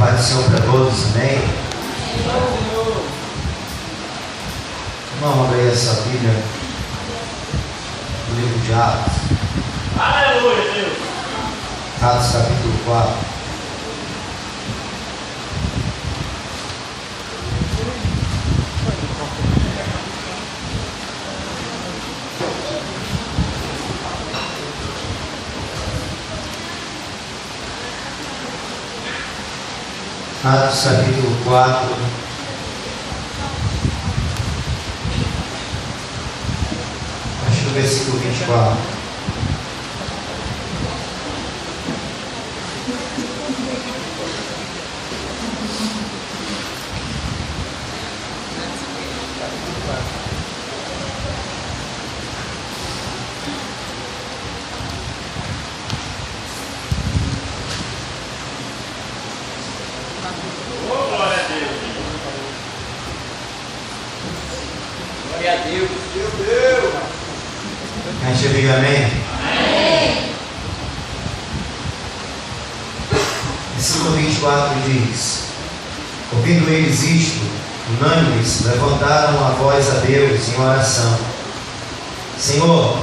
Paz do Senhor para todos, amém? Vamos abrir essa Bíblia no livro de Atos. Aleluia, Deus! Atos capítulo 4. Atos capítulo 4. Acho que o versículo 24. A gente diga amém? Amém. Versículo 24 diz: ouvindo eles isto, unânimes, levantaram a voz a Deus em oração: Senhor,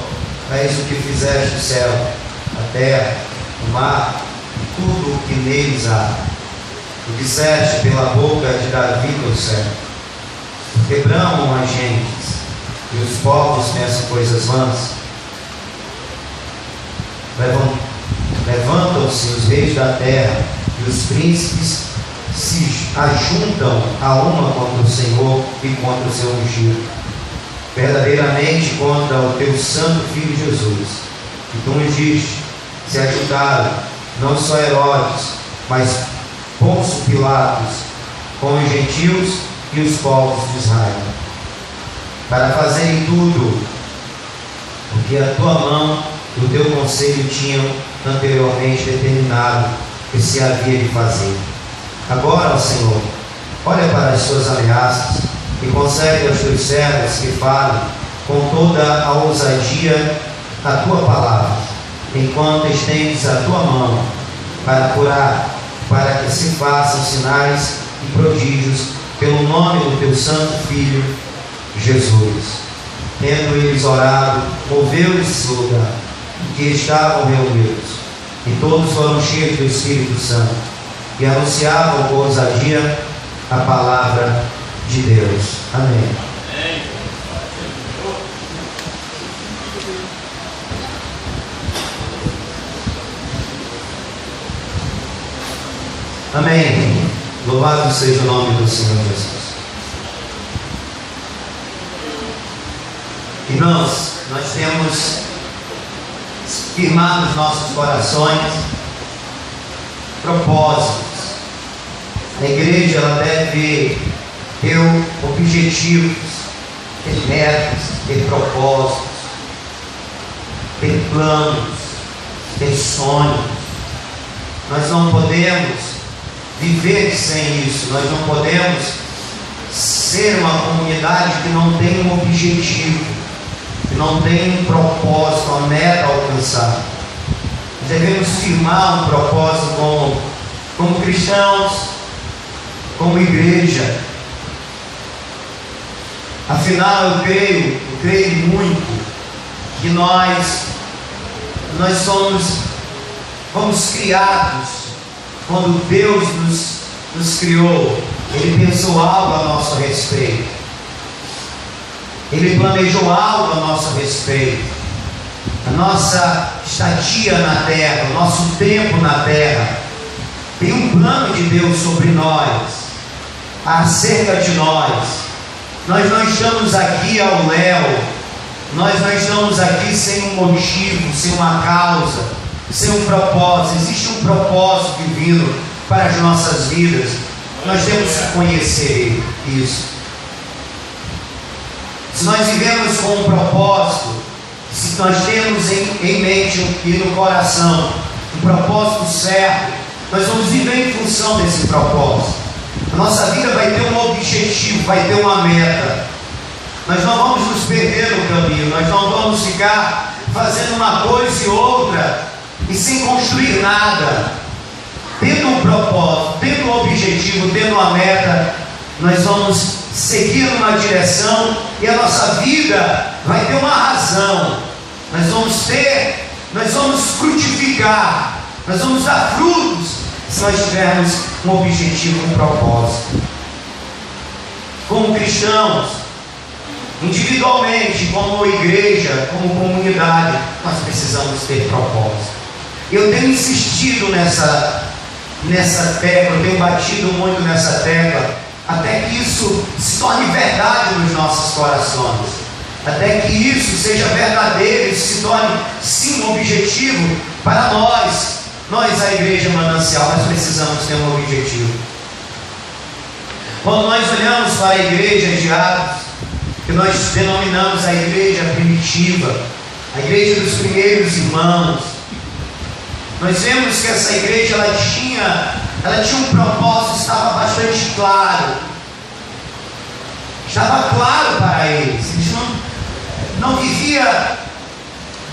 eis o que fizeste o céu, a terra, o mar e tudo o que neles há. O disseste pela boca de Davi teu servo. Porque bramam as gentes e os povos pensam coisas vãs. Levantam-se os reis da terra e os príncipes se ajuntam a uma contra o Senhor e contra o seu ungido, verdadeiramente contra o teu santo Filho Jesus. E tu ungiste, se ajuntaram não só Herodes, mas Pôncio Pilatos, com os gentios e os povos de Israel, para fazerem tudo o que a tua mão e o teu conselho tinham anteriormente determinado que se havia de fazer. Agora, ó Senhor, olha para as suas ameaças e concede aos teus servos que falem com toda a ousadia a tua palavra, enquanto estendes a tua mão para curar, para que se façam sinais e prodígios pelo nome do teu santo Filho Jesus. Tendo eles orado, moveu-lhes esse lugar em que estavam reunidos, e todos foram cheios do Espírito Santo e anunciavam com ousadia a palavra de Deus. Amém. Amém. Louvado seja o nome do Senhor Jesus. Irmãos, nós temos firmado nos nossos corações propósitos. A igreja ela deve ter objetivos, ter metas, ter propósitos, ter planos, ter sonhos. Nós não podemos viver sem isso. Nós não podemos ser uma comunidade que não tem um objetivo, que não tem um propósito, uma meta a alcançar. Nós devemos firmar um propósito como cristãos, como igreja. Afinal, eu creio muito que nós fomos criados. Quando Deus nos criou, Ele pensou algo a nosso respeito. Ele planejou algo a nosso respeito. A nossa estadia na terra, o nosso tempo na terra, tem um plano de Deus sobre nós, acerca de nós. Nós não estamos aqui ao léu, nós não estamos aqui sem um motivo, sem uma causa, sem um propósito. Existe um propósito divino para as nossas vidas. Nós temos que conhecer isso. Se nós vivemos com um propósito, se nós temos em mente e no coração um propósito certo, nós vamos viver em função desse propósito. A nossa vida vai ter um objetivo, vai ter uma meta. Nós não vamos nos perder no caminho, nós não vamos ficar fazendo uma coisa e outra e sem construir nada. tendo um propósito, tendo um objetivo, tendo uma meta, nós vamos seguir numa direção e a nossa vida vai ter uma razão. Nós vamos frutificar, nós vamos dar frutos se nós tivermos um objetivo, um propósito. Como cristãos, individualmente, como igreja, como comunidade, nós precisamos ter propósito. Eu tenho insistido nessa tecla, eu tenho batido muito nessa tecla, até que isso se torne verdade nos nossos corações, até que isso seja verdadeiro, isso se torne sim um objetivo para nós, a Igreja Manancial. Nós precisamos ter um objetivo. Quando nós olhamos para a igreja de Atos, que nós denominamos a igreja primitiva, a igreja dos primeiros irmãos, nós vemos que essa igreja ela tinha um propósito, estava bastante claro, estava claro para eles. Eles não viviam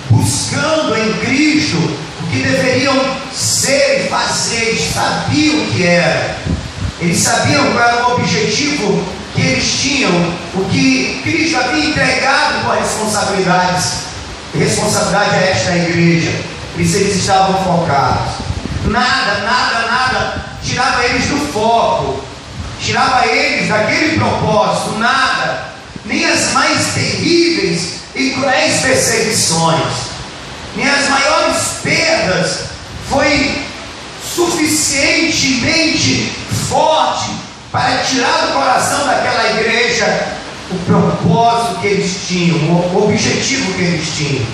buscando em Cristo o que deveriam ser e fazer, eles sabiam o que era, eles sabiam qual era o objetivo que eles tinham, o que Cristo havia entregado com responsabilidade a esta igreja. Por isso eles estavam focados. Nada tirava eles do foco, tirava eles daquele propósito, nada, nem as mais terríveis e cruéis perseguições, nem as maiores perdas foi suficientemente forte para tirar do coração daquela igreja o propósito que eles tinham, o objetivo que eles tinham.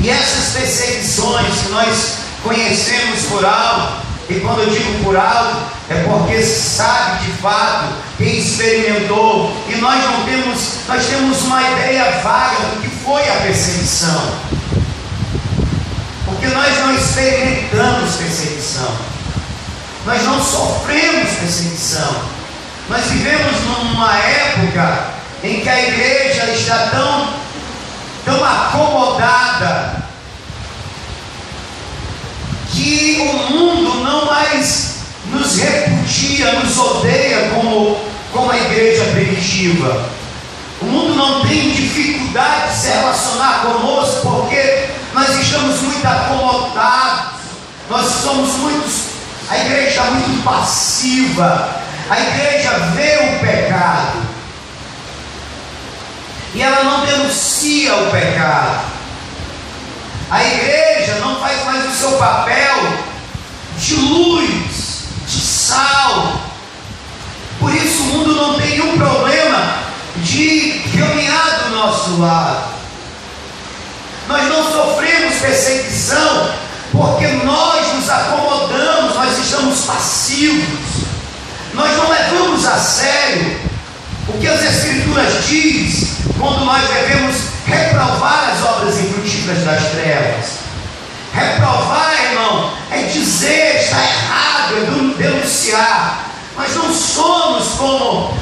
E essas perseguições que nós conhecemos por alto, e quando eu digo por alto, é porque sabe de fato, quem experimentou, e nós temos uma ideia vaga do que foi a perseguição, porque nós não experimentamos perseguição, nós não sofremos perseguição, nós vivemos numa época em que a igreja está tão acomodada que o mundo não mais nos repudia, nos odeia como a igreja primitiva. O mundo não tem dificuldade de se relacionar conosco porque nós estamos muito acomodados, a igreja está muito passiva, a igreja vê o pecado e ela não denuncia o pecado. A igreja não faz mais o seu papel de luz, de sal. Por isso o mundo não tem nenhum problema de caminhar do nosso lado. Nós não sofremos perseguição porque nós nos acomodamos, nós estamos passivos, nós não levamos a sério o que as Escrituras diz quando nós devemos reprovar as obras infrutíferas das trevas. Reprovar, irmão, é dizer está errado, é denunciar. Nós não somos como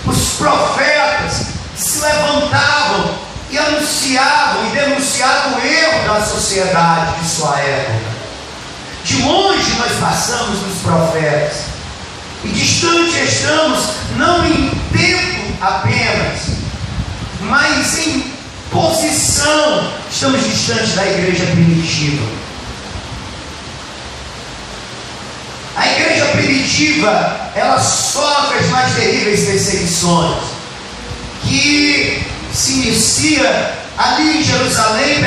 os profetas que se levantavam e anunciavam e denunciavam o erro da sociedade de sua época. De longe nós passamos dos profetas e distante estamos, não em tempo apenas, mas em posição, estamos distantes da igreja primitiva. A igreja primitiva, ela sofre as mais terríveis perseguições, que se inicia ali em Jerusalém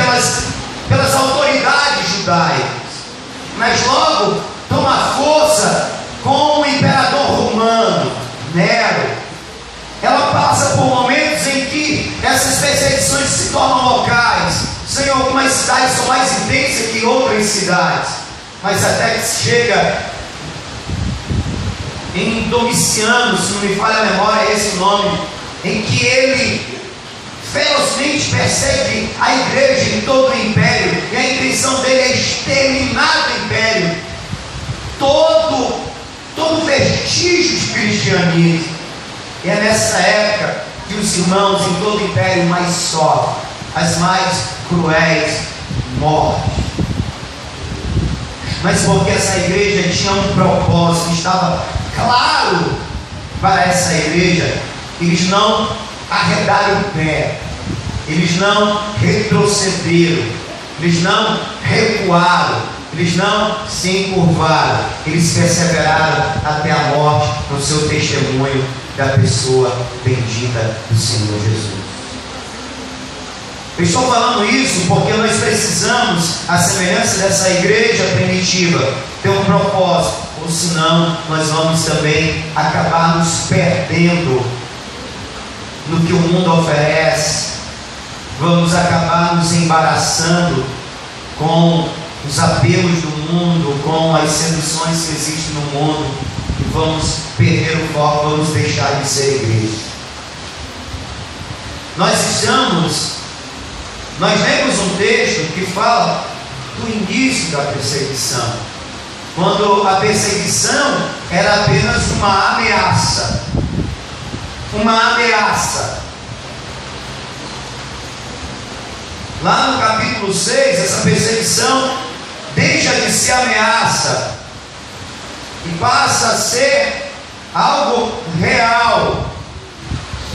pelas autoridades judaicas, mas logo toma força com o imperador romano, Nero. Ela passa por momentos em que essas perseguições se tornam locais. Em algumas cidades são mais intensas que outras cidades, mas até que chega em Domiciano, se não me falha a memória, é esse o nome, em que ele ferozmente persegue a igreja em todo o império, e a intenção dele é exterminar do império todo vestígio de cristianismo. E é nessa época que os irmãos em todo o império mais sofrem as mais cruéis mortes. mas porque essa igreja tinha um propósito, estava claro para essa igreja. Eles não arredaram o pé, eles não retrocederam, eles não recuaram, eles não se encurvaram, eles perseveraram até a morte no seu testemunho da pessoa bendita do Senhor Jesus. Eu estou falando isso porque nós precisamos, à semelhança dessa igreja primitiva, ter um propósito, ou senão nós vamos também acabar nos perdendo no que o mundo oferece, vamos acabar nos embaraçando com os apelos do mundo, com as seduções que existem no mundo, e vamos perder o foco, vamos deixar de ser igreja. Nós lemos um texto que fala do início da perseguição, quando a perseguição era apenas uma ameaça. Uma ameaça. Lá no capítulo 6, essa perseguição deixa de ser ameaça e passa a ser algo real,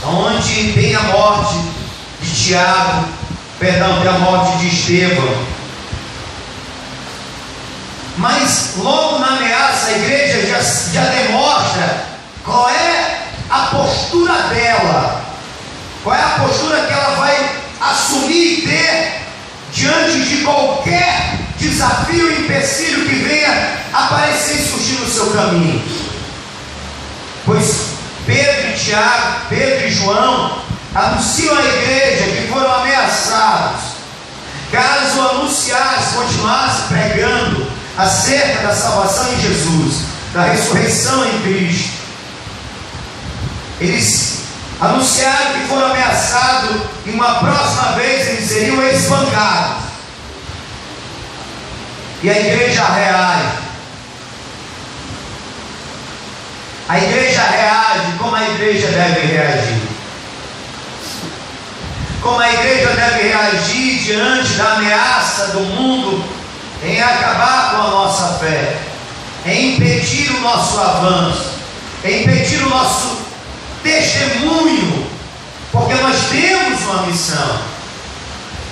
onde tem a morte de Tiago, tem a morte de Estevão. Mas logo na ameaça a igreja já demonstra qual é a postura dela, qual é a postura que ela vai assumir e ter diante de qualquer desafio e empecilho que venha aparecer e surgir no seu caminho. Pois Pedro e Tiago, Pedro e João anunciam à igreja que foram ameaçados caso anunciasse, continuasse pregando acerca da salvação em Jesus, da ressurreição em Cristo. Eles anunciaram que foram ameaçados e uma próxima vez eles seriam espancados. E a igreja reage. A igreja reage como a igreja deve reagir. Como a igreja deve reagir diante da ameaça do mundo em acabar com a nossa fé, em impedir o nosso avanço, em impedir o nosso testemunho, porque nós temos uma missão,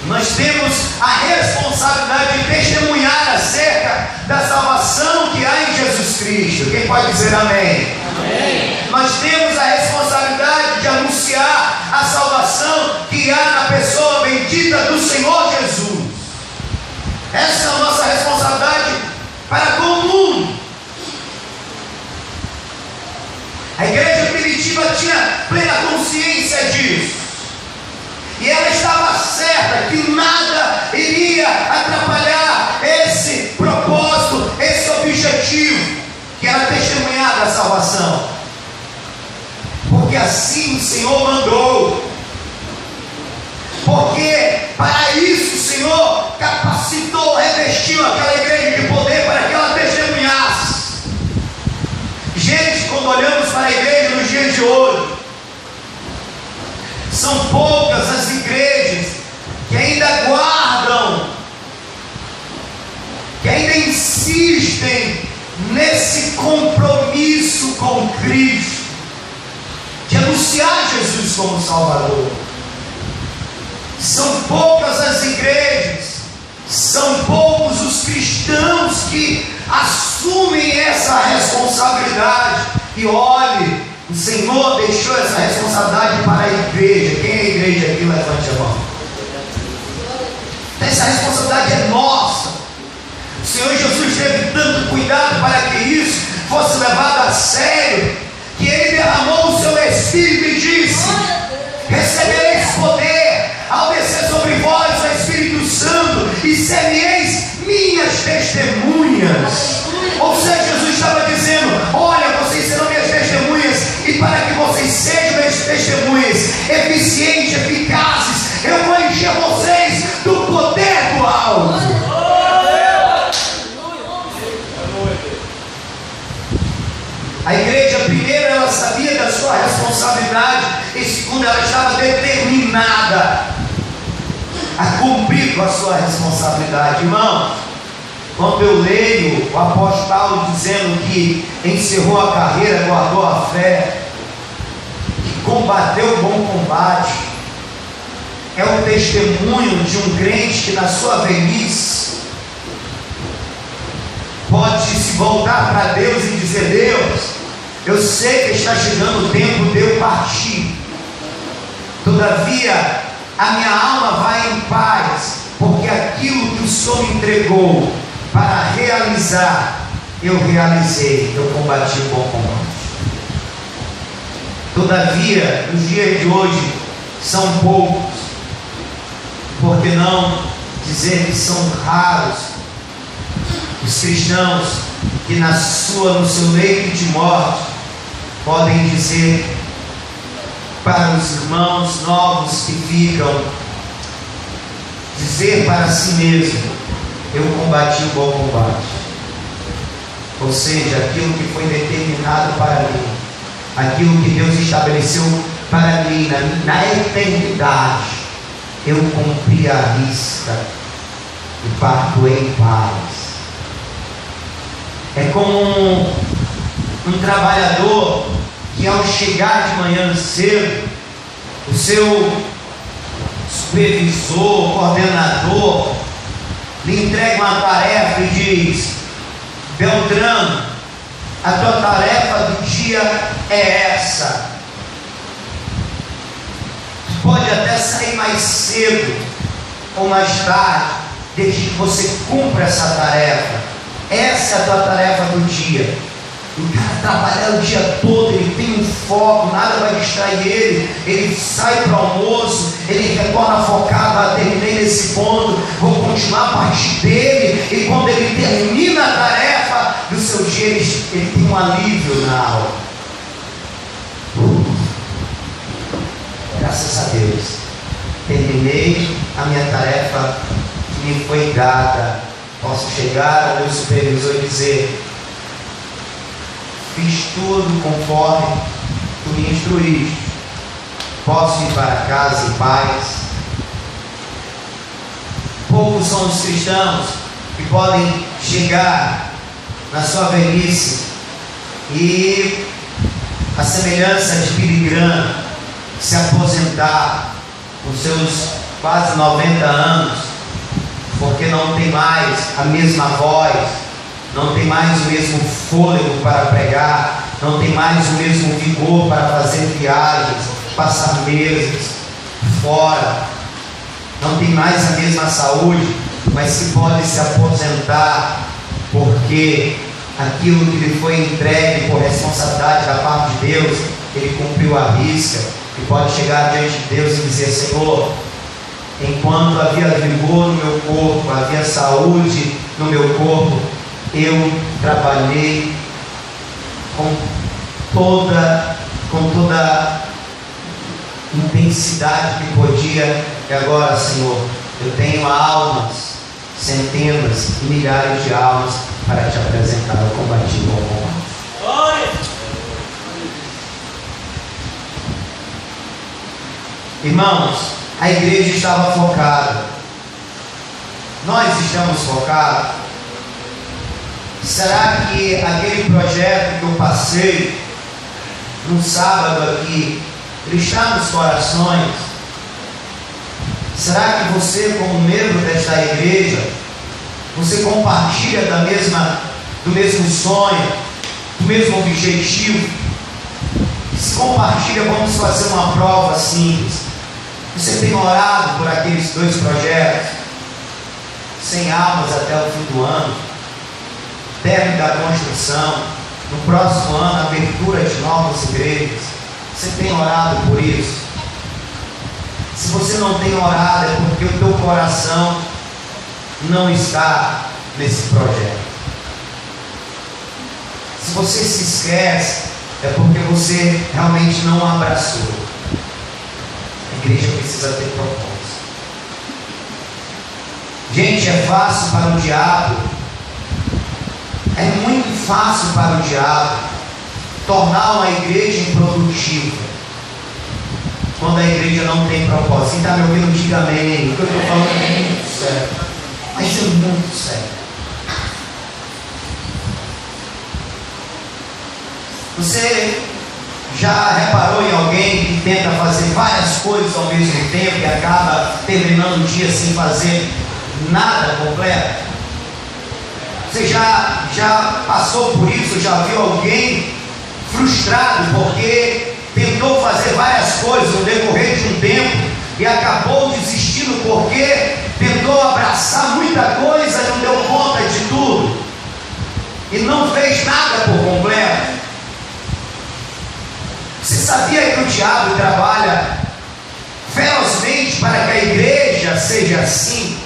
nós temos a responsabilidade de testemunhar acerca da salvação que há em Jesus Cristo. Quem pode dizer amém? Amém. Nós temos a responsabilidade de anunciar a salvação que há na pessoa bendita do Senhor Jesus. Essa é a nossa responsabilidade para com o mundo. A igreja primitiva tinha plena consciência disso, e ela estava certa que nada iria atrapalhar esse propósito, esse objetivo, que era testemunhar da salvação, porque assim o Senhor mandou, porque para isso o Senhor capacitou, revestiu aquela igreja de poder para que ela testemunhasse. Gente, quando olhamos para a igreja nos dias de hoje, são poucas as igrejas que ainda guardam, que ainda insistem nesse compromisso com Cristo, de anunciar Jesus como Salvador. São poucas as igrejas, são poucos os cristãos que assumem essa responsabilidade. E olhe, o Senhor deixou essa responsabilidade para a igreja. Quem é a igreja aqui? Levante a mão. Essa responsabilidade é nossa. O Senhor Jesus teve tanto cuidado para que isso fosse levado a sério, que Ele derramou o seu Espírito e disse: recebereis poder ao descer sobre vós o Espírito Santo, e sereis minhas testemunhas. Ou seja, Jesus estava dizendo: olha, vocês serão minhas testemunhas, e para que vocês sejam minhas testemunhas eficientes, eficazes, eu vou encher vocês do poder do alto. A igreja, primeiro, ela sabia da sua responsabilidade, e segundo, ela estava determinada a cumprir com a sua responsabilidade. Irmão, Quando eu leio o apóstolo Paulo dizendo que encerrou a carreira, guardou a fé, que combateu o bom combate, é o testemunho de um crente que na sua velhice pode se voltar para Deus e dizer: Deus, eu sei que está chegando o tempo de eu partir, todavia a minha alma vai em paz, porque aquilo que o Senhor me entregou para realizar, eu realizei, eu combati o bom combate. Todavia, nos dias de hoje, são poucos, por que não dizer que são raros, os cristãos que no seu leito de morte, podem dizer para os irmãos novos que ficam, dizer para si mesmo: eu combati o bom combate. Ou seja, aquilo que foi determinado para mim, aquilo que Deus estabeleceu para mim na eternidade, eu cumpri a risca e parto em paz. É como um trabalhador que, ao chegar de manhã cedo, o seu supervisor, coordenador, lhe entrega uma tarefa e diz: Beltrano, a tua tarefa do dia é essa. Tu pode até sair mais cedo ou mais tarde, desde que você cumpra essa tarefa. Essa é a tua tarefa do dia. O cara trabalha o dia todo, ele tem um foco, nada vai distrair ele sai para o almoço, ele retorna focado: terminei nesse ponto, vou continuar a partir dele, e quando ele termina a tarefa do seu dia, ele tem um alívio na alma. Graças a Deus, terminei a minha tarefa que me foi dada. Posso chegar ao meu supervisor e dizer: fiz tudo conforme tu me instruíste, posso ir para casa em paz. Poucos são os cristãos que podem chegar na sua velhice e, a semelhança de Billy Graham, se aposentar com seus quase 90 anos, porque não tem mais a mesma voz, não tem mais o mesmo fôlego para pregar, não tem mais o mesmo vigor para fazer viagens, passar meses fora, não tem mais a mesma saúde, mas que pode se aposentar, porque aquilo que lhe foi entregue por responsabilidade da parte de Deus, ele cumpriu a risca, e pode chegar diante de Deus e dizer: Senhor, enquanto havia vigor no meu corpo, havia saúde no meu corpo, eu trabalhei com toda intensidade que podia, e agora, Senhor, eu tenho almas, centenas e milhares de almas para te apresentar. Eu combati o bom combate. Irmãos, a igreja estava focada. Nós estamos focados. Será que aquele projeto que eu passei no sábado aqui, ele está nos corações? Será que você, como membro desta igreja, você compartilha do mesmo sonho, do mesmo objetivo? Se compartilha, vamos fazer uma prova simples. Você tem orado por aqueles 2 projetos? 100 almas até o fim do ano, término da construção, no próximo ano, abertura de novas igrejas. Você tem orado por isso? Se você não tem orado, é porque o teu coração não está nesse projeto. Se você se esquece, é porque você realmente não abraçou. A igreja precisa ter propósito. Gente, é fácil para o diabo, é muito fácil para o diabo tornar uma igreja improdutiva, quando a igreja não tem propósito. Quem está me ouvindo, diga amém. O que eu estou falando é muito sério, mas é muito sério. Você já reparou em alguém que tenta fazer várias coisas ao mesmo tempo e acaba terminando o dia sem fazer nada completo? Você já passou por isso? Já viu alguém frustrado porque tentou fazer várias coisas no decorrer de um tempo e acabou desistindo porque tentou abraçar muita coisa e não deu conta de tudo e não fez nada por completo? Você sabia que o diabo trabalha ferozmente para que a igreja seja assim?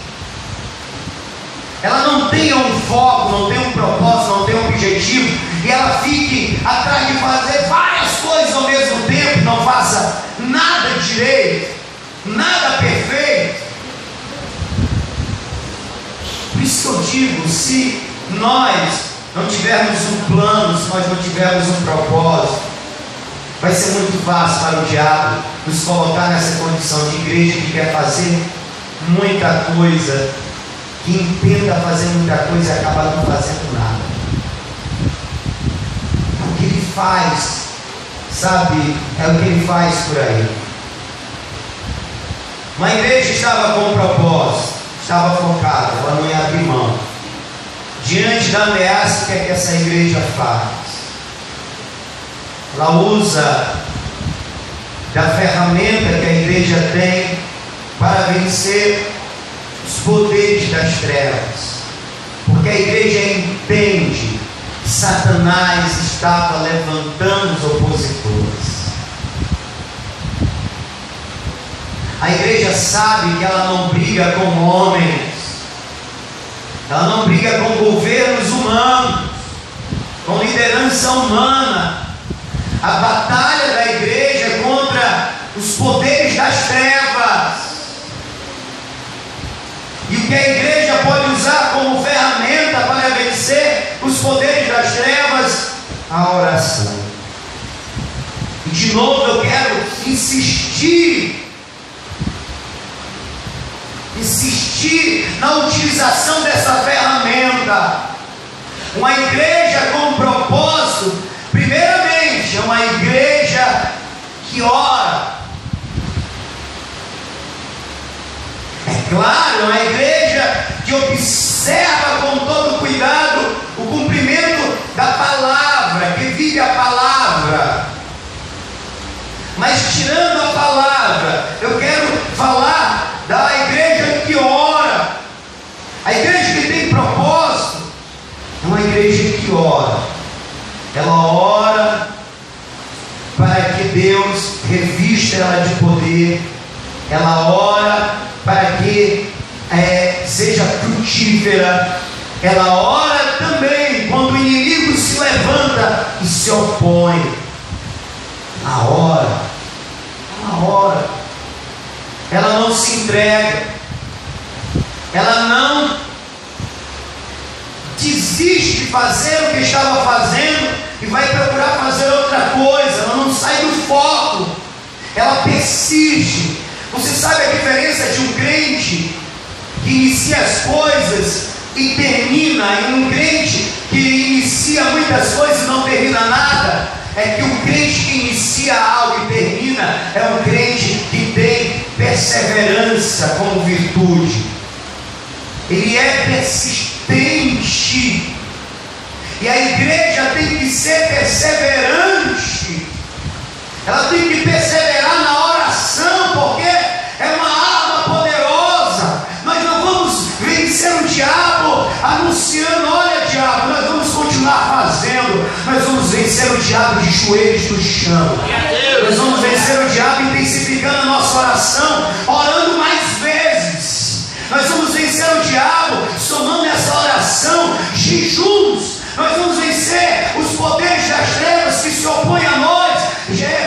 Ela não tenha um foco, não tenha um propósito, não tenha um objetivo, e ela fique atrás de fazer várias coisas ao mesmo tempo, não faça nada direito, nada perfeito. Por isso que eu digo, se nós não tivermos um plano, se nós não tivermos um propósito, vai ser muito fácil para o diabo nos colocar nessa condição de igreja que quer fazer muita coisa, que intenta fazer muita coisa e acaba não fazendo nada. É o que ele faz, sabe? É o que ele faz por aí. Uma igreja estava com um propósito, estava focada, ela não ia abrir mão. Diante da ameaça, o que é que essa igreja faz? Ela usa da ferramenta que a igreja tem para vencer os poderes das trevas, porque a igreja entende que Satanás estava levantando os opositores. A igreja sabe que ela não briga com homens, ela não briga com governos humanos, com liderança humana. A batalha da igreja é contra os poderes das trevas. E o que a igreja pode usar como ferramenta para vencer os poderes das trevas? A oração. E de novo eu quero insistir na utilização dessa ferramenta. Uma igreja com propósito, primeiramente, é uma igreja que ora. É claro, é uma igreja que observa com todo cuidado o cumprimento da palavra, que vive a palavra. Mas tirando a palavra, eu quero falar da igreja que ora. A igreja que tem propósito é uma igreja que ora. Ela ora para que Deus revista ela de poder. Ela ora para que seja frutífera. Ela ora também quando o inimigo se levanta e se opõe. Ela ora. Ela não se entrega. Ela não desiste de fazer o que estava fazendo e vai procurar fazer outra coisa. Ela não sai do foco. Ela persiste. Você sabe a diferença de um crente que inicia as coisas e termina, e um crente que inicia muitas coisas e não termina nada? É que um crente que inicia algo e termina é um crente que tem perseverança como virtude. Ele é persistente. E a igreja tem que ser perseverante. Ela tem que perseverar na oração, porque é uma arma poderosa. Nós não vamos vencer o diabo anunciando: olha, diabo, nós vamos continuar fazendo. Nós vamos vencer o diabo de joelhos no chão. Nós vamos vencer o diabo intensificando a nossa oração, orando mais vezes. Nós vamos vencer o diabo somando essa oração jejuns. Nós vamos vencer os poderes das trevas que se opõem a nós,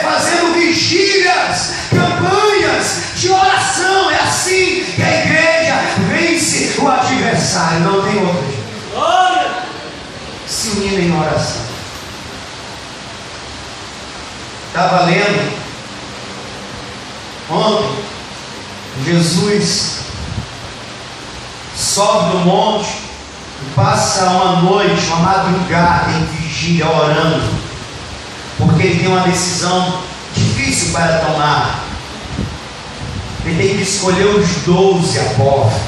fazendo vigílias, campanhas de oração. É assim que a igreja vence o adversário. Não tem outro jeito. Se unindo em oração. Estava lendo ontem, Jesus sobe do monte e passa uma noite, uma madrugada em vigília orando. porque ele tem uma decisão difícil para tomar. Ele tem que escolher os 12 apóstolos.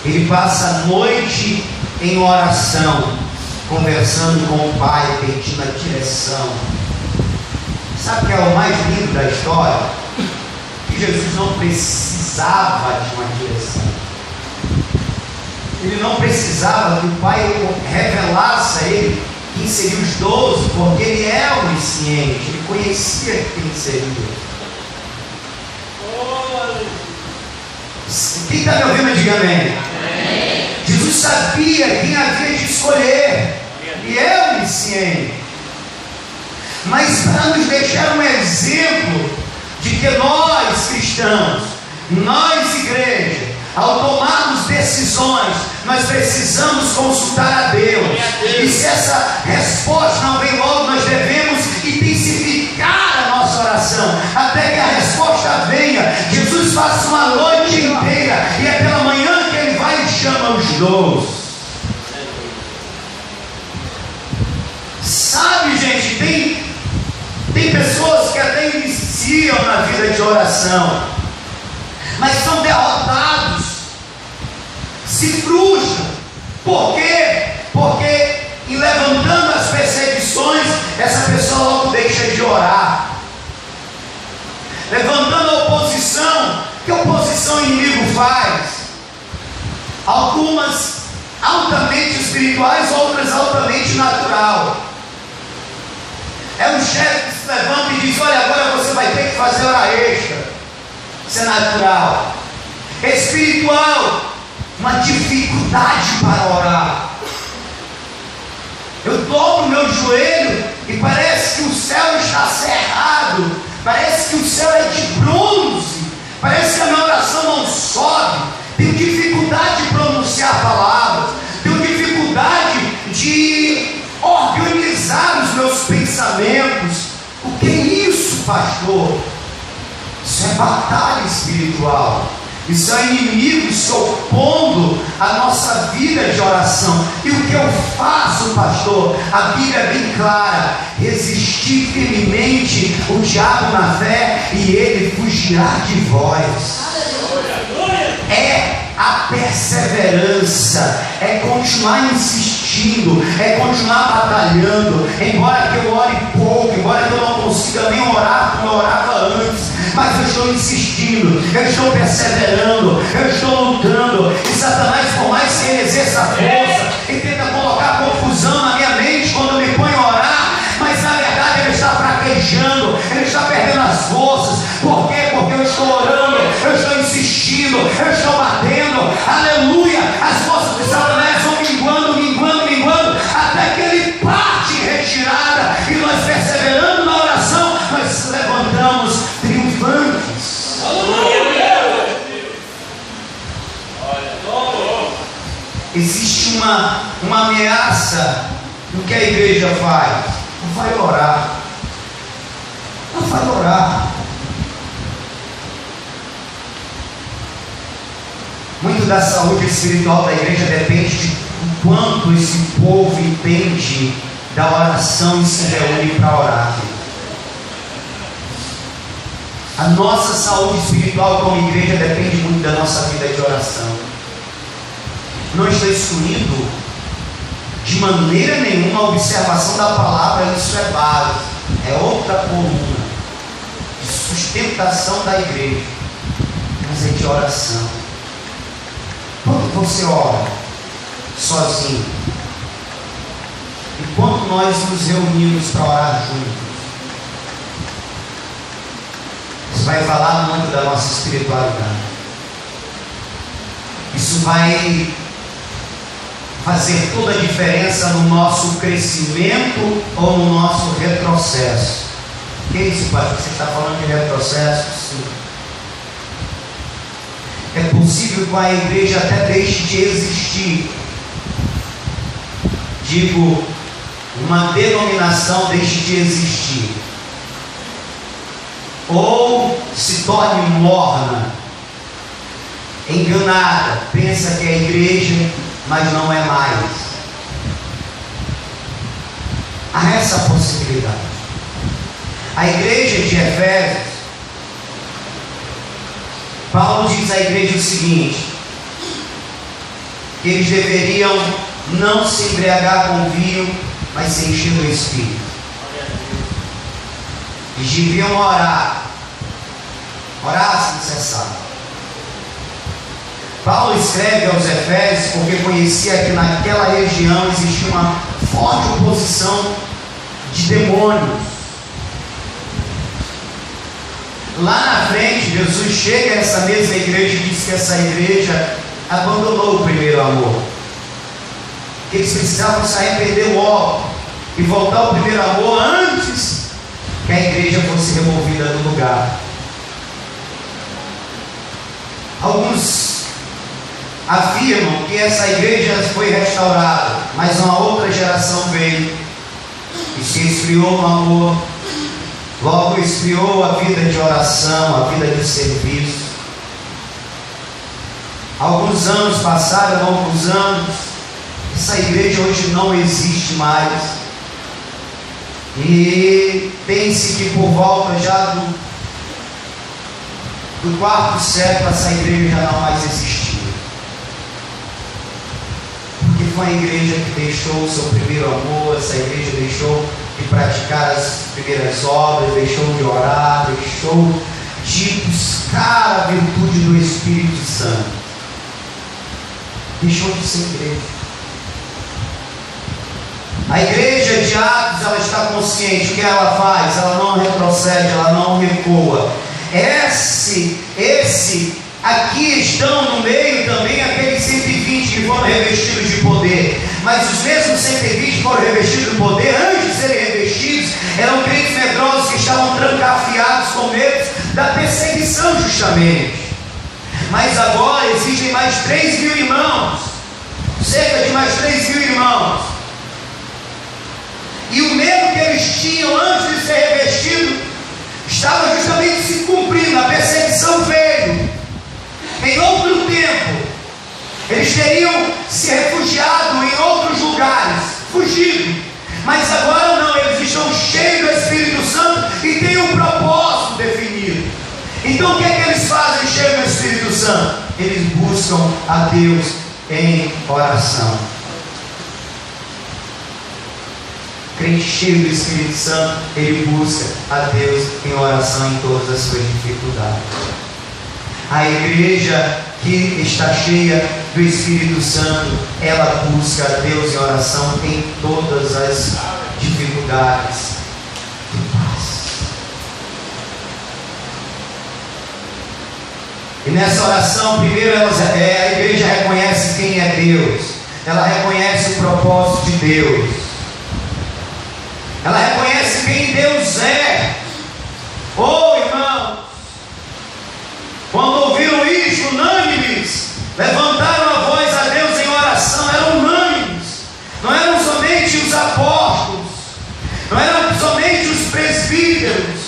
Ele passa a noite em oração, conversando com o Pai, pedindo a direção. Sabe o que é o mais lindo da história? Que Jesus não precisava de uma direção. Ele não precisava que o Pai revelasse a ele quem seriam os 12, porque ele é onisciente, ele conhecia quem seria. Quem está me ouvindo, diga amém. Jesus sabia quem havia de escolher, e é onisciente. Mas para nos deixar um exemplo de que nós cristãos, nós igreja, ao tomarmos decisões, nós precisamos consultar a Deus. E se essa resposta não vem logo, nós devemos intensificar a nossa oração, até que a resposta venha. Jesus passa uma noite inteira, e é pela manhã que ele vai e chama os 12. Sabe, gente, tem pessoas que até iniciam na vida de oração, mas são derrotados, se frustram. Por quê? Porque em levantando as perseguições, essa pessoa logo deixa de orar. Levantando a oposição, que oposição o inimigo faz? Algumas altamente espirituais, outras altamente natural. É um chefe que se levanta e diz: olha, agora você vai ter que fazer hora extra. Isso é natural. Espiritual, uma dificuldade para orar. Eu dobro meu joelho e parece que o céu está cerrado, parece que o céu é de bronze, parece que a minha oração não sobe. Tenho dificuldade de pronunciar palavras, tenho dificuldade de organizar os meus pensamentos. O que é isso, pastor? Isso é batalha espiritual. Isso é inimigo se opondo à nossa vida de oração. E o que eu faço, pastor? A Bíblia é bem clara: resistir firmemente o diabo na fé, e ele fugirá de vós. É a perseverança, é continuar insistindo, é continuar batalhando. Embora que eu ore pouco, embora que eu não consiga nem orar como eu orava antes, mas eu estou insistindo, eu estou perseverando, eu estou lutando. E Satanás, por mais que ele exerça força e tenta colocar confusão na minha mente quando eu me ponho a orar, mas na verdade ele está fraquejando, ele está perdendo as forças. Por quê? Porque eu estou orando, eu estou insistindo, eu estou batendo. Aleluia! As forças de Satanás vão minguando, até que ele parte em retirada, e nós, perseverando na oração, nós levantamos triunfantes. Existe uma ameaça no que a igreja faz. Não vai orar. Não vai orar. Muito da saúde espiritual da igreja depende de quanto esse povo entende da oração e se reúne para orar. A nossa saúde espiritual como igreja depende muito da nossa vida de oração. Não estou excluindo de maneira nenhuma a observação da palavra, isso é base, é outra coluna de sustentação da igreja, mas é de oração. Quando você ora sozinho, e quando nós nos reunimos para orar juntos, isso vai falar muito da nossa espiritualidade. Isso vai fazer toda a diferença no nosso crescimento ou no nosso retrocesso. O que é isso, pastor? Você está falando de retrocesso? Sim. É possível que a igreja até deixe de existir. Digo, uma denominação deixe de existir, ou se torne morna, enganada, pensa que é igreja, mas não é mais. Há essa possibilidade. A igreja de Efésios, Paulo diz à igreja o seguinte: que eles deveriam não se embriagar com vinho, mas se encher do Espírito. Eles deviam orar sem cessar. Paulo escreve aos Efésios porque conhecia que naquela região existia uma forte oposição de demônios. Lá na frente, Jesus chega a essa mesma igreja e diz que essa igreja abandonou o primeiro amor, que eles precisavam se arrepender logo e voltar ao primeiro amor antes que a igreja fosse removida do lugar. Alguns afirmam que essa igreja foi restaurada, mas uma outra geração veio e se esfriou no amor, logo esfriou a vida de oração, a vida de serviço. Alguns anos passaram, alguns anos, essa igreja hoje não existe mais, e pense que por volta já do quarto século essa igreja já não mais existia, porque foi a igreja que deixou o seu primeiro amor. Essa igreja deixou de praticar as primeiras obras, deixou de orar, deixou de buscar a virtude do Espírito Santo, deixou de ser igreja. A igreja de Atos, ela está consciente. O que ela faz? Ela não retrocede, ela não recua. Esse aqui estão no meio também aqueles 120 que foram revestidos de poder, mas os mesmos 120 foram revestidos de poder antes de serem revestidos, eram crentes medrosos que estavam trancafiados com medo da perseguição justamente. Mas agora existem mais 3.000 irmãos, cerca de mais 3.000 irmãos, e o medo que eles tinham antes de ser revestido estava justamente se cumprindo. A perseguição veio em outro tempo, eles teriam se refugiado em outros lugares, fugido, mas agora não, eles estão cheios do Espírito Santo e têm um propósito definido. Então o que é que eles fazem cheios do Espírito Santo? Eles buscam a Deus em oração. Crente cheio do Espírito Santo, ele busca a Deus em oração em todas as suas dificuldades. A igreja que está cheia do Espírito Santo, ela busca a Deus em oração em todas as dificuldades de paz. E nessa oração, primeiro a igreja reconhece quem é Deus, ela reconhece o propósito de Deus, ela reconhece quem Deus é. Oh, irmãos, quando ouviram isso, unânimes, levantaram a voz a Deus em oração. Eram unânimes, não eram somente os apóstolos, não eram somente os presbíteros,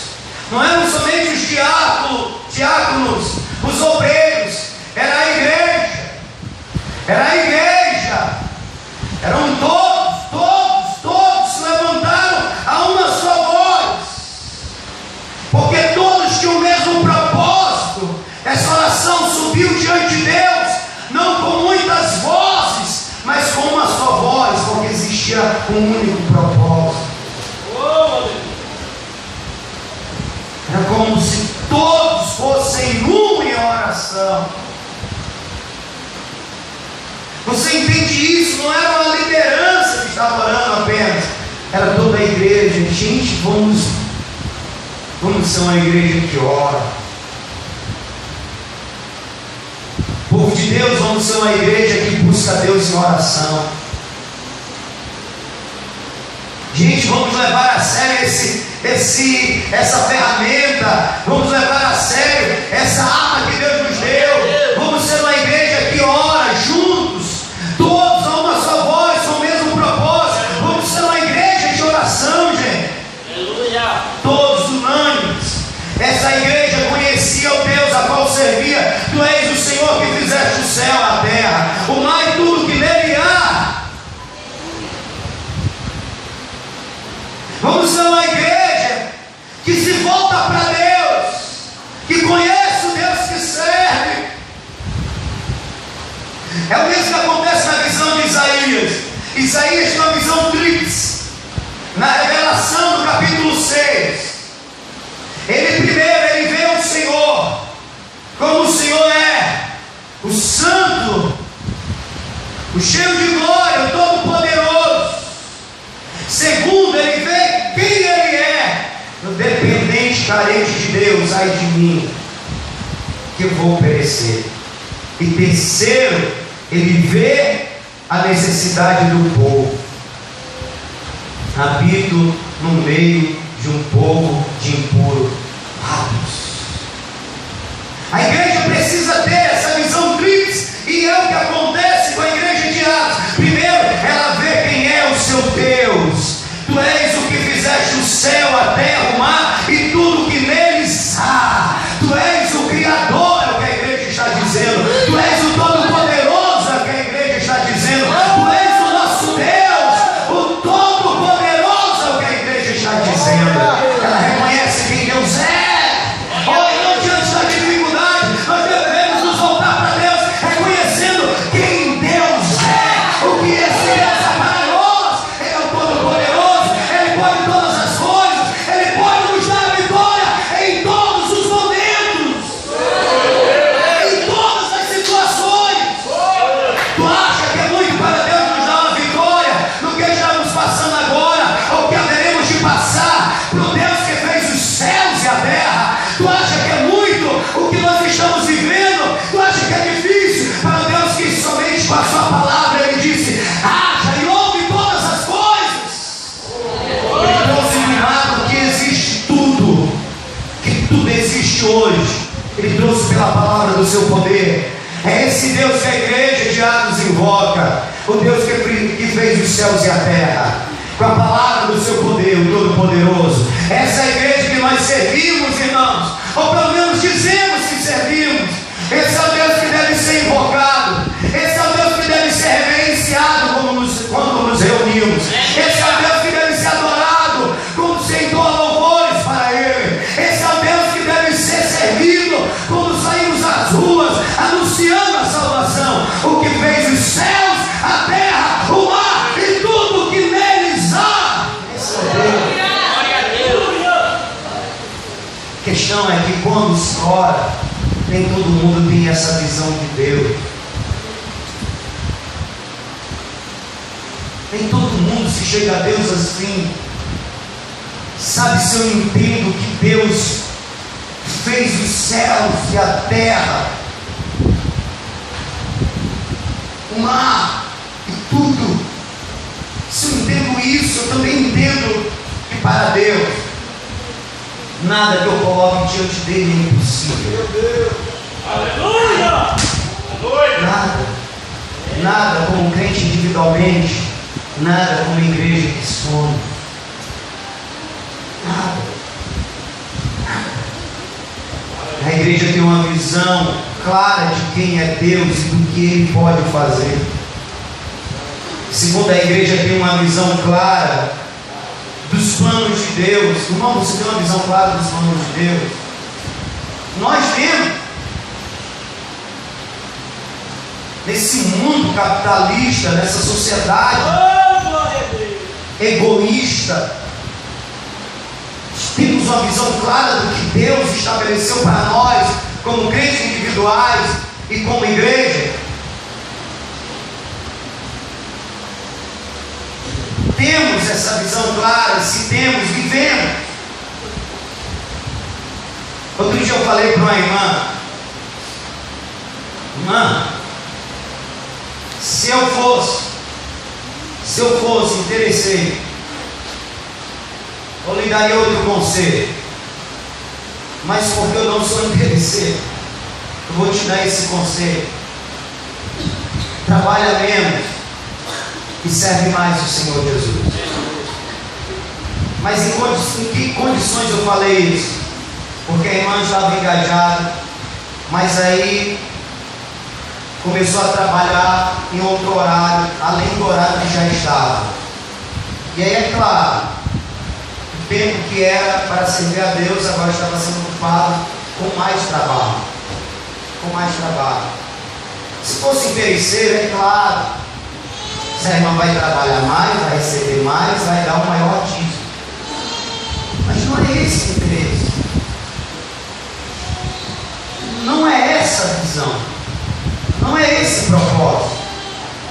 não eram somente os diáconos, os obreiros, era a igreja, eram todos se levantaram a uma só voz, porque todos tinham o mesmo propósito. Essa oração subiu diante de Deus, não com muitas vozes, mas com uma só voz, porque existia um único propósito. Era como se todos fossem um em oração. Você entende isso? Não era uma liderança que estava orando apenas, era toda a igreja. Gente, vamos ser uma igreja que ora. Povo de Deus, vamos ser uma igreja que busca Deus em oração. Gente, vamos levar a sério essa ferramenta, vamos levar a sério essa arma que Deus nos deu. Vamos ser uma igreja que ora juntos, todos a uma só voz, com o mesmo propósito. Vamos ser uma igreja de oração, gente. Aleluia. Todos unânimes. Essa igreja conhecia o Deus a qual servia. Tu és o Senhor que fizeste o céu, a terra, o mar e tudo que nele há. Vamos ser uma igreja que É o mesmo que acontece na visão de Isaías. Isaías tem uma visão tríplice. Na revelação do capítulo 6, ele vê o Senhor como o Senhor é, o Santo, o cheio de glória, o Todo-Poderoso. Segundo, ele vê quem ele é, o dependente, carente de Deus. Ai de mim, que eu vou perecer. E terceiro, ele vê a necessidade do povo. Habito no meio de um povo de impuros lábios. A igreja precisa ter essa visão tríplice, e é o que acontece com a igreja de Atos. Primeiro, ela vê quem é o seu Deus. Tu és o que fizeste o céu, a terra, o mar e tudo que neles há. Tu és o Criador, é o que a igreja está dizendo. Tu és o Todo-Poderoso, é o que a igreja está dizendo. Tu és o nosso Deus, o Todo-Poderoso, é o que a igreja está dizendo. Ela reconhece quem Deus é. Olha, diante da dificuldade, nós devemos nos voltar para Deus, reconhecendo quem Deus é, o que esse Deus é para nós. Ele é o Todo-Poderoso, Ele pode todas as coisas, Ele pode nos dar a vitória em todos os momentos, em todas as situações. Tu acha que é muito para Deus nos dar uma vitória no que estamos passando agora, ou que haveremos de passar, para o Deus que fez os céus e a terra? Tu acha que é muito o que nós estamos vivendo? Tu acha que é difícil para o Deus que somente com a sua palavra Ele disse: haja e ouve todas as coisas? Ele trouxe do nada que existe tudo, que tudo existe hoje. Ele trouxe pela palavra do seu poder. É esse Deus que a igreja de Atos invoca, o Deus que fez os céus e a terra, com a palavra do seu poder, o Todo-Poderoso. Essa é a igreja que nós servimos, irmãos, ou pelo menos dizemos que servimos. Esse é o Deus que deve ser invocado, esse é o Deus que deve ser reverenciado quando nos reunimos, esse é o Deus que deve ser adorado quando se entoa louvores para Ele, esse é o Deus que deve ser servido quando saímos às ruas anunciando a salvação, o que fez os céus, a terra, o mar e tudo que neles há. Esse é o Deus. A questão é que quando se ora, nem todo mundo tem essa visão de Deus. Nem todo mundo se chega a Deus assim. Sabe, se eu entendo que Deus fez os céus e a terra, o mar e tudo, se eu entendo isso, eu também entendo que para Deus nada que eu coloque diante dele é impossível. Meu Deus! Aleluia! Nada como crente individualmente, nada como igreja que somos. Nada. A igreja tem uma visão clara de quem é Deus e do que Ele pode fazer. Segundo, a igreja tem uma visão clara dos planos de Deus. Irmão, você tem uma visão clara dos planos de Deus? Nós temos. Nesse mundo capitalista, nessa sociedade egoísta, temos uma visão clara do que Deus estabeleceu para nós, como crentes individuais e como igreja. Temos essa visão clara, se temos, vivemos. Outro dia eu falei para uma irmã: se eu fosse interesseiro, eu lhe daria outro conselho, mas porque eu não sou interesseiro, eu vou te dar esse conselho: trabalha menos e serve mais o Senhor Jesus. Mas em que condições eu falei isso? Porque a irmã estava engajada, mas aí começou a trabalhar em outro horário, além do horário que já estava. E aí, é claro, o tempo que era para servir a Deus agora estava sendo ocupado com mais trabalho. Se fosse interesseiro, é claro, se a irmã vai trabalhar mais, vai receber mais, vai dar um maior dízimo. Mas não é esse o interesse. Não é essa a visão. Não é esse o propósito.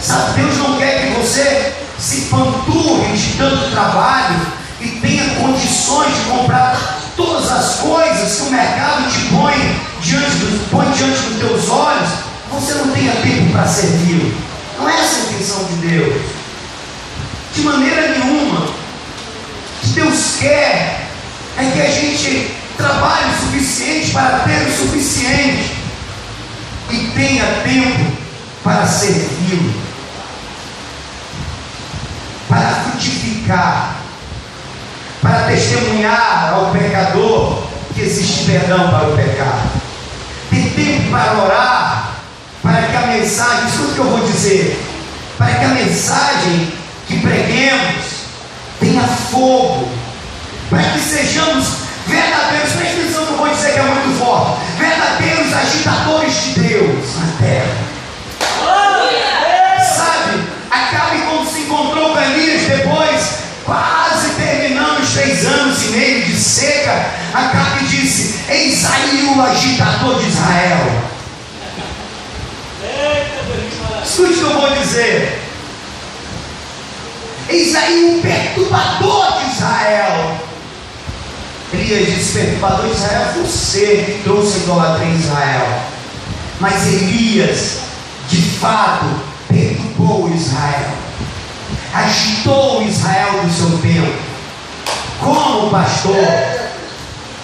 Sabe, Deus não quer que você se panturre de tanto trabalho e tenha condições de comprar todas as coisas que o mercado te põe diante dos teus olhos. Você não tenha tempo para servir. Não é essa a intenção de Deus. De maneira nenhuma. O que Deus quer é que a gente trabalhe o suficiente para ter o suficiente e tenha tempo para servi-lo, para frutificar, para testemunhar ao pecador que existe perdão para o pecado, ter tempo para orar, para que a mensagem, escuta o que eu vou dizer, para que a mensagem que preguemos tenha fogo, para que sejamos verdadeiros, presta atenção que eu vou dizer que é muito forte, verdadeiros agitadores de Deus na terra. Sabe, Acabe, quando se encontrou com Elias depois, quase terminando os 3 anos e meio de seca, Acabe disse: eis aí o agitador de Israel. Escute o que eu vou dizer. Eis aí o perturbador de Israel. Elias disse: perturbador de Israel é você que trouxe a idolatria em Israel. Mas Elias, de fato, perturbou Israel, agitou Israel do seu tempo. Como, pastor?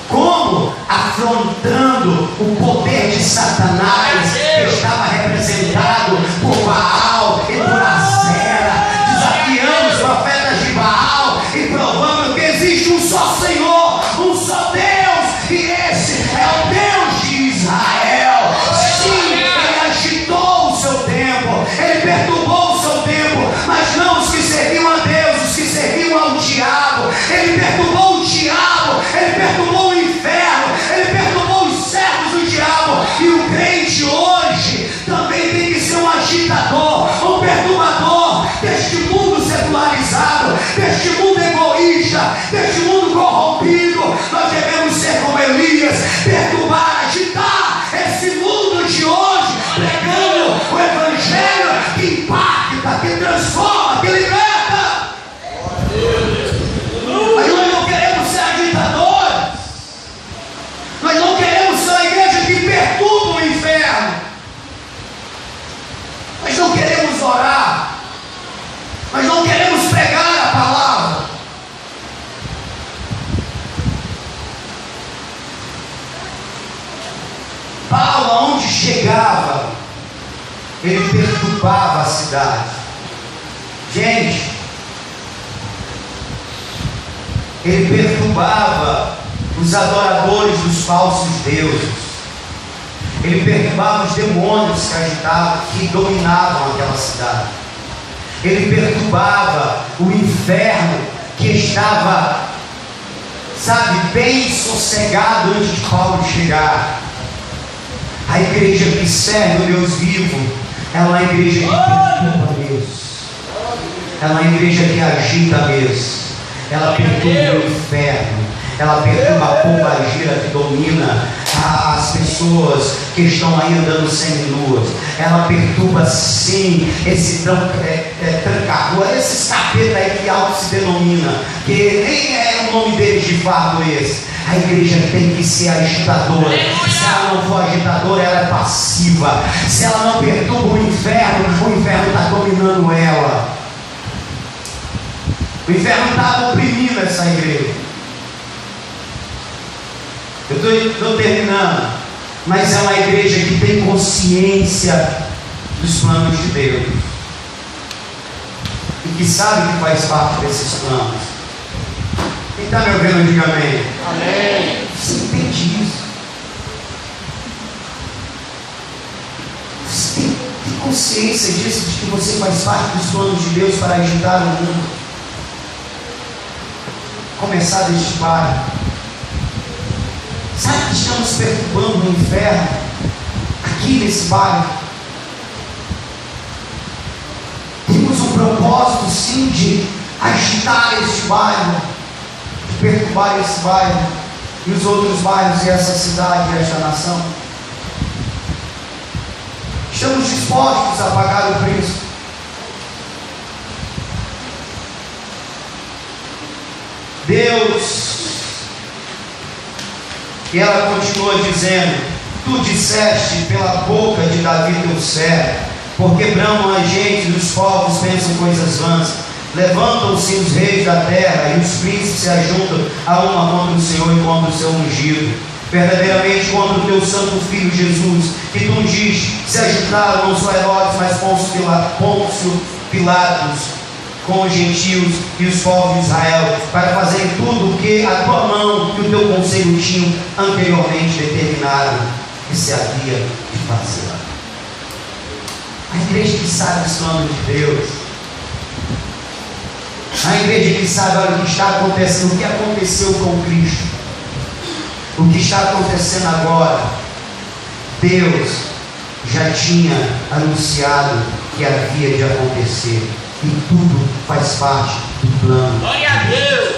Como? Afrontando o poder de Satanás, que estava representado por Baal e por Azera, desafiando os profetas de Baal e provando que existe um só Senhor, um só Deus, e esse é o Deus de Israel. Sim, ele agitou o seu tempo, ele perturbou o seu tempo, mas não os que serviam a Deus, os que serviam ao diabo. Ele perturbou o diabo, ele perturbou o inferno, ele perturbou os servos do diabo. E o crente hoje também tem que ser um agitador, um perturbador deste mundo secularizado, deste mundo egoísta, deste mundo corrompido. Nós devemos ser como Elias, perturbar, agitar esse mundo de hoje, pregando o evangelho que impacta, que transforma, que liberta. Mas nós não queremos ser agitadores, nós não queremos ser uma igreja que perturba o inferno, nós não queremos orar, nós não queremos pregar a palavra. Paulo, aonde chegava, ele perturbava a cidade. Gente, ele perturbava os adoradores dos falsos deuses, ele perturbava os demônios que agitavam, que dominavam aquela cidade, ele perturbava o inferno que estava, bem sossegado antes de Paulo chegar. A igreja que serve o Deus vivo, ela é uma igreja que perturba Deus, ela é uma igreja que agita Deus, ela perturba o inferno, ela perturba a pombagira que domina as pessoas que estão aí andando seminuas, ela perturba sim esse tranca-rua, esses capeta aí que auto se denomina, que nem é o nome deles de fato esse. A igreja tem que ser agitadora. Se ela não for agitadora, ela é passiva. Se ela não perturba o inferno está dominando ela. O inferno está oprimindo essa igreja. Eu estou terminando. Mas é uma igreja que tem consciência dos planos de Deus, e que sabe que faz parte desses planos. Quem está me ouvindo, diga amém. Amém. Você entende isso? Você tem consciência disso, de que você faz parte dos planos de Deus para agitar o mundo? Começar deste bairro. Sabe que estamos perturbando o inferno aqui nesse bairro? propósito sim de agitar este bairro, de perturbar esse bairro e os outros bairros e essa cidade e esta nação. Estamos dispostos a pagar o preço. Deus, e ela continua dizendo: tu disseste pela boca de Davi teu servo, porque bramam a gente, os povos pensam coisas vãs, levantam-se os reis da terra e os príncipes se ajuntam a uma contra o Senhor e contra o seu ungido. Verdadeiramente contra o teu santo filho Jesus, que tu ungiste, se ajuntaram não só Herodes, mas Pôncio Pilatos, com os gentios e os povos de Israel, para fazerem tudo o que a tua mão e o teu conselho tinham anteriormente determinado que se havia de fazer. A igreja que sabe os planos de Deus, a igreja que sabe, olha, o que está acontecendo, o que aconteceu com Cristo, o que está acontecendo agora, Deus já tinha anunciado que havia de acontecer, e tudo faz parte do plano. Glória a Deus!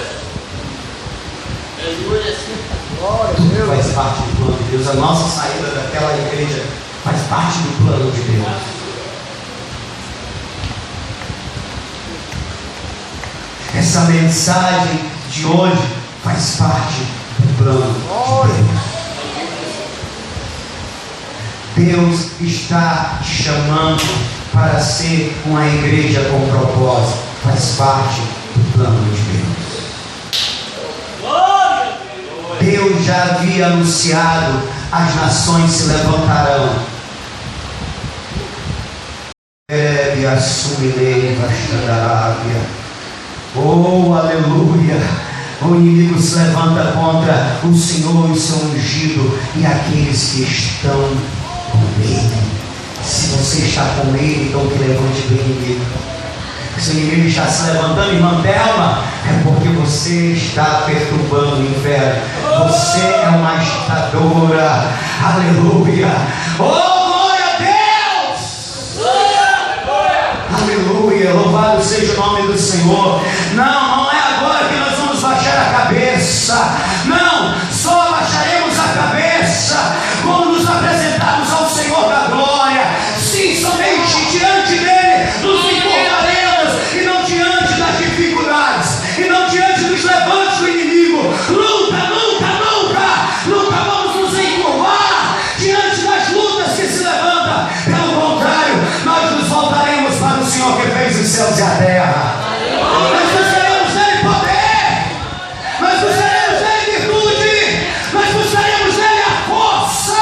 Tudo faz parte do plano de Deus. A nossa saída daquela igreja faz parte do plano de Deus. Essa mensagem de hoje faz parte do plano de Deus. Deus está te chamando para ser uma igreja com propósito. Faz parte do plano de Deus. Deus já havia anunciado: as nações se levantarão. Oh, aleluia! O inimigo se levanta contra o Senhor e o seu ungido e aqueles que estão com ele. Se você está com ele, então que levante do inimigo. Se o inimigo está se levantando, irmã Thelma, é porque você está perturbando o inferno. Você é uma agitadora. Aleluia! Oh, glória a Deus! Aleluia! Louvado seja o nome do Senhor. Não é agora que nós vamos baixar a cabeça. Não, só abaixaremos a cabeça quando nos apresentarmos ao Senhor da glória. Sim, somente diante dele nos encorvaremos, e não diante das dificuldades, e não diante dos levantes do inimigo. Nunca vamos nos encurvar diante das lutas que se levantam. Pelo contrário, nós nos voltaremos para o Senhor que fez os céus e a terra. Nós buscaremos nele poder, nós buscaremos nele virtude, nós buscaremos nele a força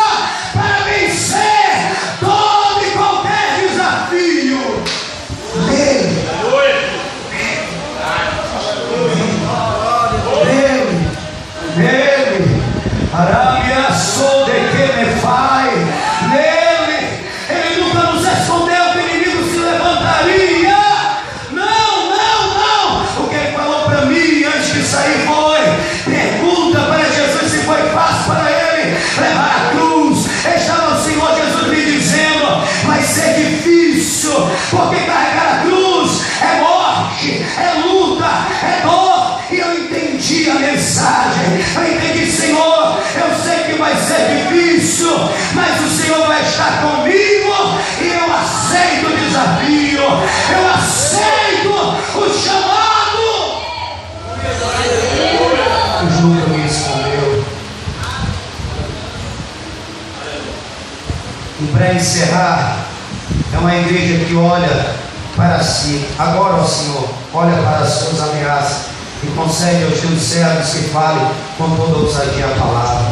para vencer todo e qualquer desafio. Nele, Arábia, sou de que me faz. Nele, ele nunca nos escondeu que o inimigo se levantaria. Não. O que ele falou para mim antes de sair foi: pergunta para Jesus se foi fácil para ele levar a cruz. Estava o Senhor Jesus me dizendo: vai ser difícil, porque carregar a cruz é morte, é luta, é dor. E eu entendi a mensagem. Eu entendi: Senhor, eu sei que vai ser difícil, mas o Senhor vai estar comigo, e eu aceito o desafio, eu aceito o chamado. Deus nunca me escondeu. E para encerrar, é uma igreja que olha para si. Agora, ó Senhor, olha para as suas ameaças e concede aos teus servos que falem com toda ousadia a palavra,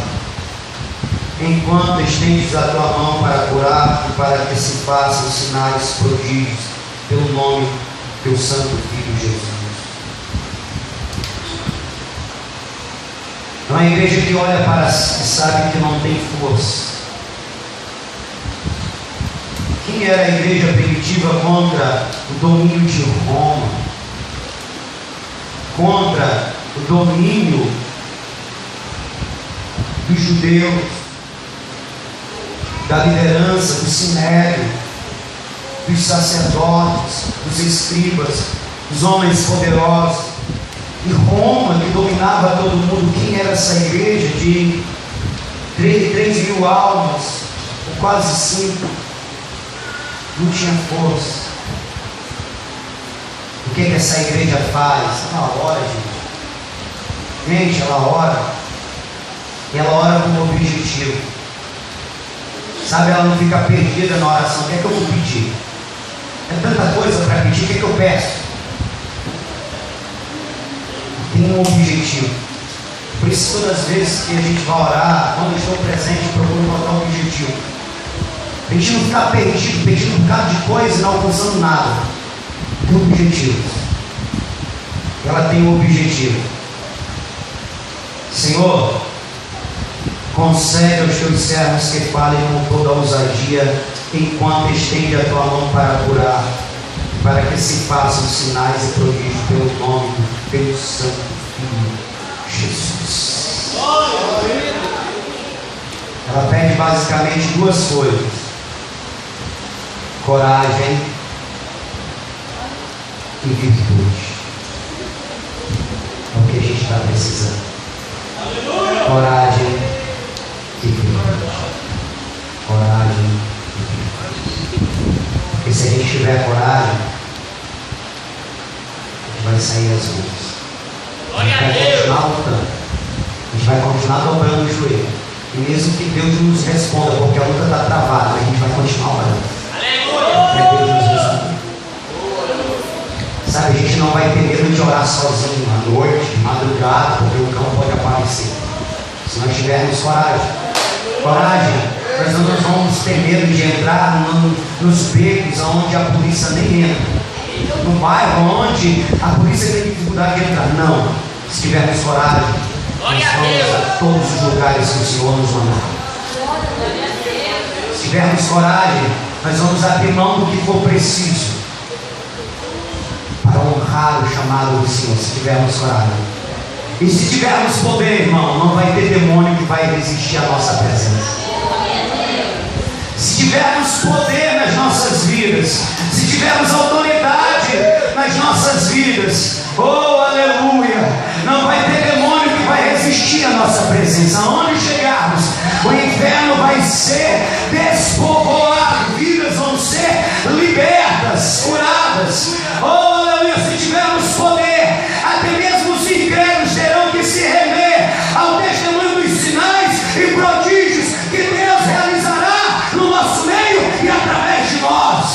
enquanto estendes a tua mão para curar e para que se façam sinais, prodígios, pelo nome do teu santo Filho Jesus. É uma igreja que olha para si e sabe que não tem força. Quem era a igreja primitiva contra o domínio de Roma, contra o domínio dos judeus, da liderança, do sinédrio, dos sacerdotes? dos escribas, dos homens poderosos. E Roma, que dominava todo mundo, quem era essa igreja de 3.000 almas, ou quase 5, não tinha força. O que essa igreja faz? Ela ora, gente. Gente, ela ora. E ela ora com um objetivo. Sabe, ela não fica perdida na oração. O que é que eu vou pedir? É tanta coisa para pedir, o que é que eu peço? Tem um objetivo. Por isso, todas as vezes que a gente vai orar, quando eu estou presente, eu procuro botar um objetivo. A gente não ficar perdido, pedindo um bocado de coisa e não alcançando nada. Tem um objetivo. Ela tem um objetivo. Senhor, concede aos teus servos que falem com toda a ousadia, enquanto estende a tua mão para curar, para que se façam sinais e prodígios pelo nome do teu santo Filho, Jesus. Ela pede basicamente duas coisas: coragem e virtude. É o que a gente está precisando. Coragem e virtude. Coragem e virtude. Porque se a gente tiver coragem, a gente vai sair às ruas. A gente vai continuar lutando. A gente vai continuar dobrando o joelho. E mesmo que Deus nos responda, porque a luta está travada, a gente vai continuar orando. Até Deus nos responder. Sabe, a gente não vai ter medo de orar sozinho à noite, de madrugada, porque o cão pode aparecer. Se nós tivermos coragem, nós não vamos ter medo de entrar nos becos onde a polícia nem entra. No bairro onde a polícia tem dificuldade de entrar. Não. Se tivermos coragem, nós vamos a todos os lugares que o Senhor nos mandar. Se tivermos coragem, nós vamos abrir mão do que for preciso para honrar o chamado do Senhor, se tivermos coragem. E se tivermos poder, irmão, não vai ter demônio que vai resistir à nossa presença. Se tivermos poder nas nossas vidas, se tivermos autoridade nas nossas vidas, oh aleluia, não vai ter demônio que vai resistir à nossa presença. Aonde chegarmos, o inferno vai ser despovoado, vidas vão ser libertas, curadas. Oh aleluia, se tivermos poder, até mesmo os incrédulos terão que se render ao testemunho dos sinais e prodígios que Deus realizará no nosso meio e através de nós.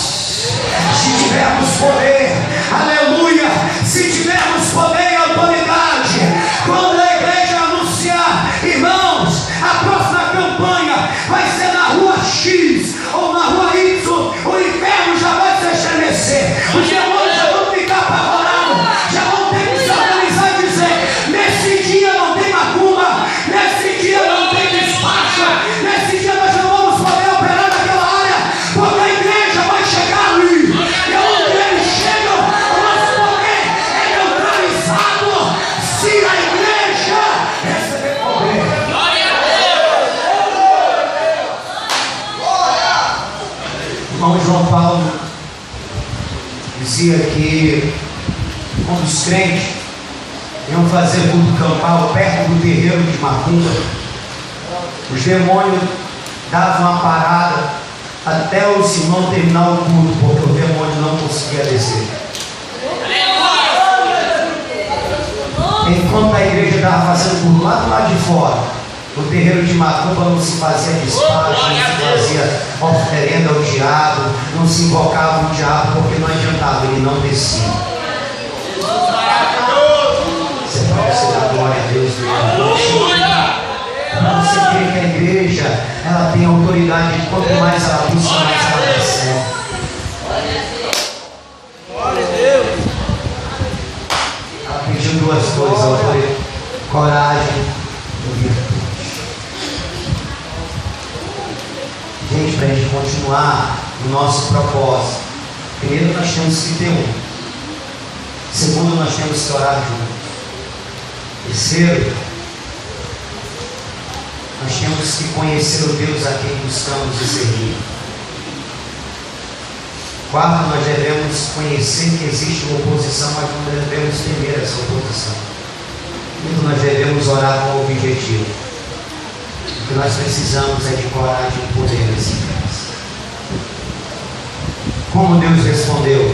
Se tivermos poder, aleluia, se tivermos poder e autoridade, quando a igreja anunciar, irmãos, a próxima campanha vai ser na rua X ou na rua Y, o inferno já vai se estremecer, os demônios já vão ficar apavorados, já vão ter que se organizar e dizer: nesse dia não tem macumba, nesse dia não tem despacho, nesse dia nós não vamos poder operar naquela área, porque a igreja vai chegar ali. E onde eles chegam, o nosso poder é neutralizado. Se a igreja receber poder. Irmão João Paulo dizia que quando os crentes iam fazer culto campal perto do terreiro de macumba, os demônios davam uma parada até o irmão terminar o culto, porque o demônio não conseguia descer. Enquanto a igreja estava fazendo culto lá do lado de fora, o terreiro de macumba não se fazia despacho, não se fazia oferenda ao diabo, não se invocava o diabo, porque não adiantava, ele não descia. Você pode dar glória a Deus. Para você crer que a igreja ela tem autoridade, e quanto mais ela busca, mais ela recebe. Ela pediu duas coisas: coragem e virtude. Gente, para a gente continuar no nosso propósito, primeiro nós temos que ter um. Segundo, nós temos que orar juntos. Terceiro, nós temos que conhecer o Deus a quem buscamos e servir. Quarto, nós devemos conhecer que existe uma oposição, mas não devemos temer essa oposição. Quinto, nós devemos orar com o objetivo. O que nós precisamos é de coragem e poder nesse caso. Como Deus respondeu?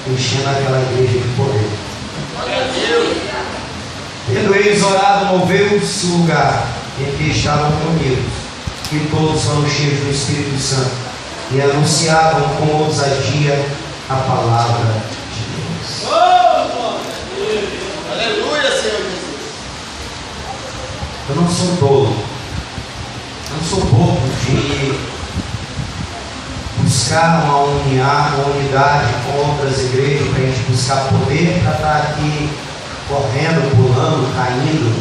Enchendo aquela igreja de poder. Tendo eles orado, moveu-se o lugar em que estavam reunidos, e todos foram cheios do Espírito Santo, e anunciavam com ousadia a palavra de Deus. Aleluia, Senhor Jesus. Eu não sou tolo, não sou bobo de buscar uma unidade com outras igrejas para a gente buscar poder para estar aqui correndo, pulando, caindo,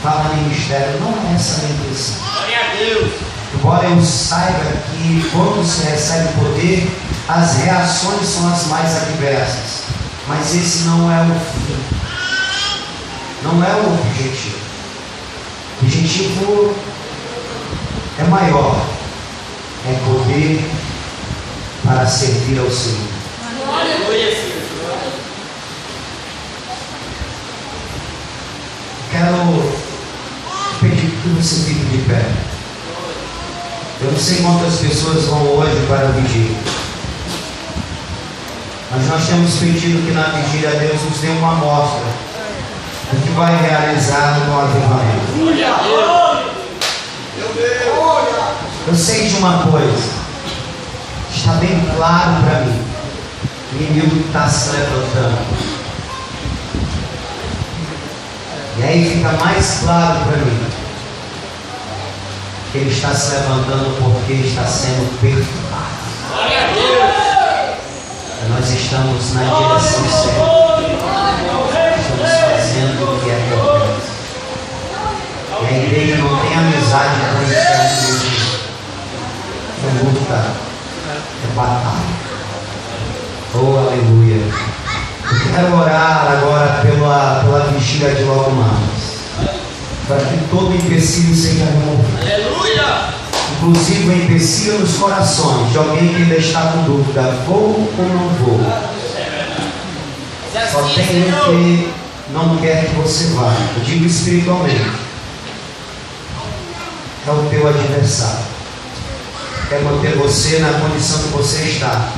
falando em mistério. Não é essa a minha intenção. Glória a Deus. Embora eu saiba que quando se recebe poder, as reações são as mais adversas, mas esse não é o fim, não é o objetivo. O objetivo é maior, é poder para servir ao Senhor. Aleluia, Senhor. Quero pedir que você fique de pé. Eu não sei quantas pessoas vão hoje para a vigília, mas nós temos pedido que na vigília Deus nos dê uma amostra do que vai realizar no avivamento. Glória a Deus. Eu sei de uma coisa, está bem claro para mim: o inimigo está se levantando. E aí fica mais claro para mim que ele está se levantando porque está sendo perturbado. Glória a Deus. E nós estamos na direção certa. Estamos fazendo o que é correto. E a igreja não tem amizade com o inferno. É luta, é batalha. Oh, aleluia. Eu quero orar agora pela vigília de logo mais, para que todo empecilho seja removido. Aleluia. Inclusive o empecilho nos corações de alguém que ainda está com dúvida: vou ou não vou? Só tem um que não quer que você vá. Eu digo espiritualmente: é o teu adversário. Quer manter você na condição que você está.